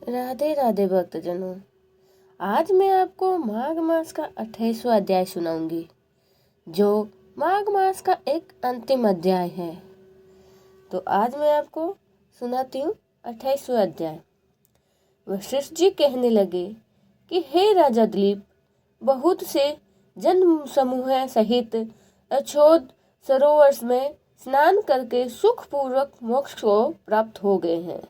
राधे राधे भक्तजनों। आज मैं आपको माघ मास का 28वां अध्याय सुनाऊंगी, जो माघ मास का एक अंतिम अध्याय है। तो आज मैं आपको सुनाती हूँ 28वां अध्याय। वशिष्ठ जी कहने लगे कि हे राजा दिलीप, बहुत से जन समूह सहित अछोद सरोवर में स्नान करके सुखपूर्वक मोक्ष को प्राप्त हो गए हैं।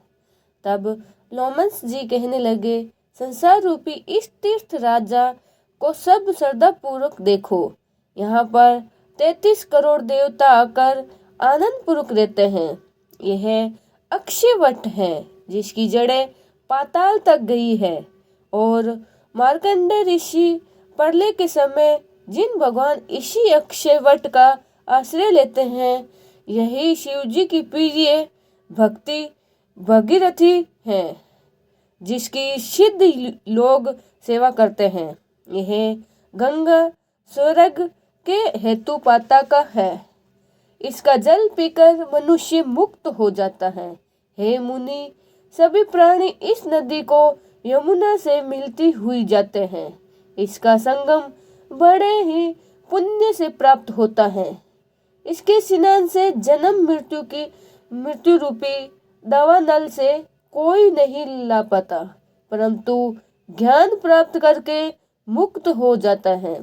तब लोमस जी कहने लगे, संसार रूपी इस तीर्थ राजा को सब श्रद्धा पूर्वक देखो। यहाँ पर 33 करोड़ देवता आकर आनंद पूर्वक रहते हैं। यह अक्षय वट है, जिसकी जड़ें पाताल तक गई है, और मार्कंडेय ऋषि प्रलय के समय जिन भगवान इसी अक्षय वट का आश्रय लेते हैं, यही शिव जी की प्रिय भक्ति भगीरथी है, जिसकी सिद्ध लोग सेवा करते हैं। यह गंगा स्वर्ग के हेतु पाता है। इसका जल पीकर मनुष्य मुक्त हो जाता है। हे मुनि, सभी प्राणी इस नदी को यमुना से मिलती हुई जाते हैं। इसका संगम बड़े ही पुण्य से प्राप्त होता है। इसके स्नान से जन्म मृत्यु रूपी दवा नल से कोई नहीं ला पाता, परंतु ज्ञान प्राप्त करके मुक्त हो जाता है।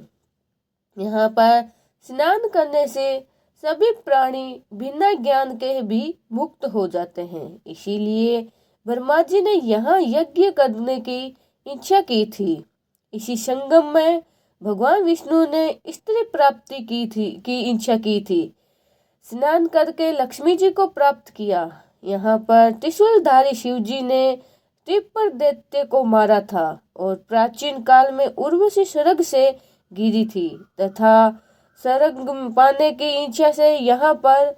यहाँ पर स्नान करने से सभी प्राणी बिना ज्ञान के भी मुक्त हो जाते हैं। इसीलिए ब्रह्मा जी ने यहाँ यज्ञ करने की इच्छा की थी। इसी संगम में भगवान विष्णु ने स्त्री प्राप्ति की इच्छा की थी। स्नान करके लक्ष्मी जी को प्राप्त किया। यहाँ पर त्रिशूलधारी शिव जी ने त्रिपर दैत्य को मारा था, और प्राचीन काल में उर्वशी स्वर्ग से गिरी थी, तथा स्वर्ग पाने की इच्छा से यहाँ पर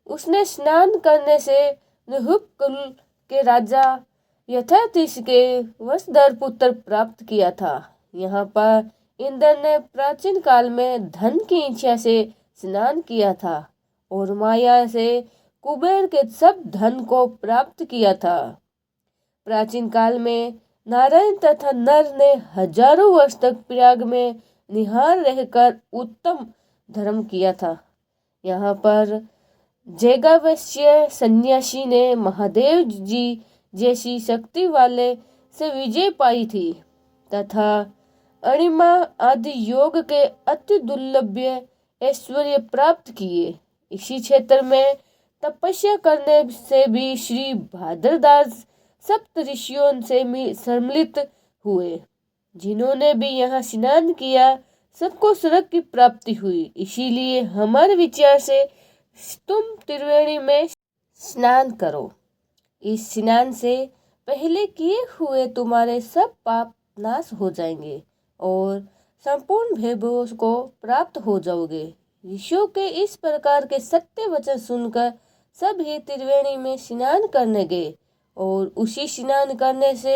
उसने स्नान करने से नहुप कुल के राजा यथातिश के वंशधर पुत्र प्राप्त किया था। यहाँ पर इंद्र ने प्राचीन काल में धन की इच्छा से स्नान किया था, और माया से कुबेर के सब धन को प्राप्त किया था। प्राचीन काल में नारायण तथा नर ने हजारों वर्ष तक प्रयाग में निहार रहकर उत्तम धर्म किया था। यहाँ पर जैगावश्य सन्यासी ने महादेव जी जैसी शक्ति वाले से विजय पाई थी, तथा अणिमा आदि योग के अति दुर्लभ ऐश्वर्य प्राप्त किए। इसी क्षेत्र में तपस्या करने से भी श्री भाद्रदास सप्त ऋषियों से सम्मिलित हुए। जिन्होंने भी यहाँ स्नान किया, सबको स्वर्ग की प्राप्ति हुई। इसीलिए हमारे विचार से तुम त्रिवेणी में स्नान करो। इस स्नान से पहले किए हुए तुम्हारे सब पाप नाश हो जाएंगे, और संपूर्ण वैभव को प्राप्त हो जाओगे। ऋषियों के इस प्रकार के सत्य वचन सुनकर सब ही त्रिवेणी में स्नान करने गए, और उसी स्नान करने से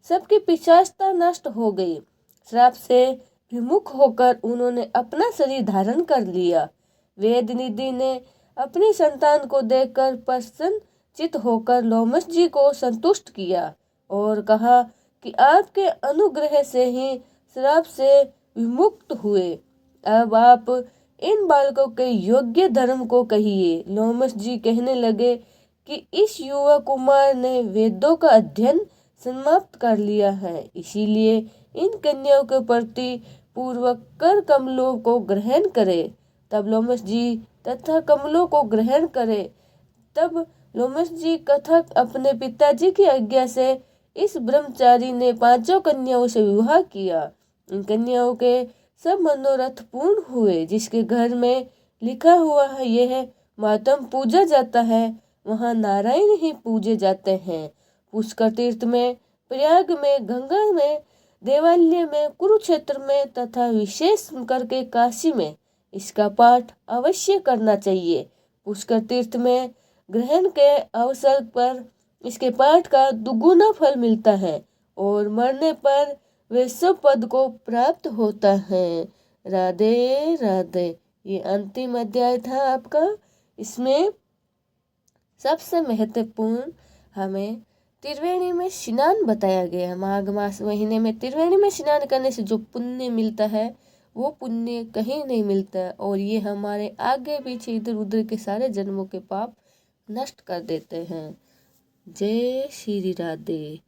सबकी पिशाचता नष्ट हो गई। श्राप से विमुख होकर उन्होंने अपना शरीर धारण कर लिया। वेद निधि ने अपनी संतान को देखकर प्रसन्नचित्त होकर लोमस जी को संतुष्ट किया, और कहा कि आपके अनुग्रह से ही श्राप से विमुक्त हुए। अब आप इन बालकों के योग्य धर्म को कहिए। लोमस जी कहने लगे कि इस युवा कुमार ने वेदों का अध्ययन समाप्त कर लिया है, इसीलिए इन कन्याओं के प्रति पूर्वक कर कमलों को ग्रहण करे। तब लोमस जी तथा कमलों को ग्रहण करे। तब लोमस जी कथा अपने पिताजी की आज्ञा से इस ब्रह्मचारी ने 5 कन्याओं से विवाह किया। इन कन्याओं के सब मनोरथ पूर्ण हुए। जिसके घर में लिखा हुआ है यह मातम पूजा जाता है, वहाँ नारायण ही पूजे जाते हैं। पुष्कर तीर्थ में, प्रयाग में, गंगा में, देवालय में, कुरुक्षेत्र में तथा विशेष करके काशी में इसका पाठ अवश्य करना चाहिए। पुष्कर तीर्थ में ग्रहण के अवसर पर इसके पाठ का दुगुना फल मिलता है, और मरने पर वैश्य पद को प्राप्त होता है। राधे राधे। ये अंतिम अध्याय था आपका। इसमें सबसे महत्वपूर्ण हमें त्रिवेणी में स्नान बताया गया है। माघ मास महीने में त्रिवेणी में स्नान करने से जो पुण्य मिलता है वो पुण्य कहीं नहीं मिलता है, और ये हमारे आगे पीछे इधर उधर के सारे जन्मों के पाप नष्ट कर देते हैं। जय श्री राधे।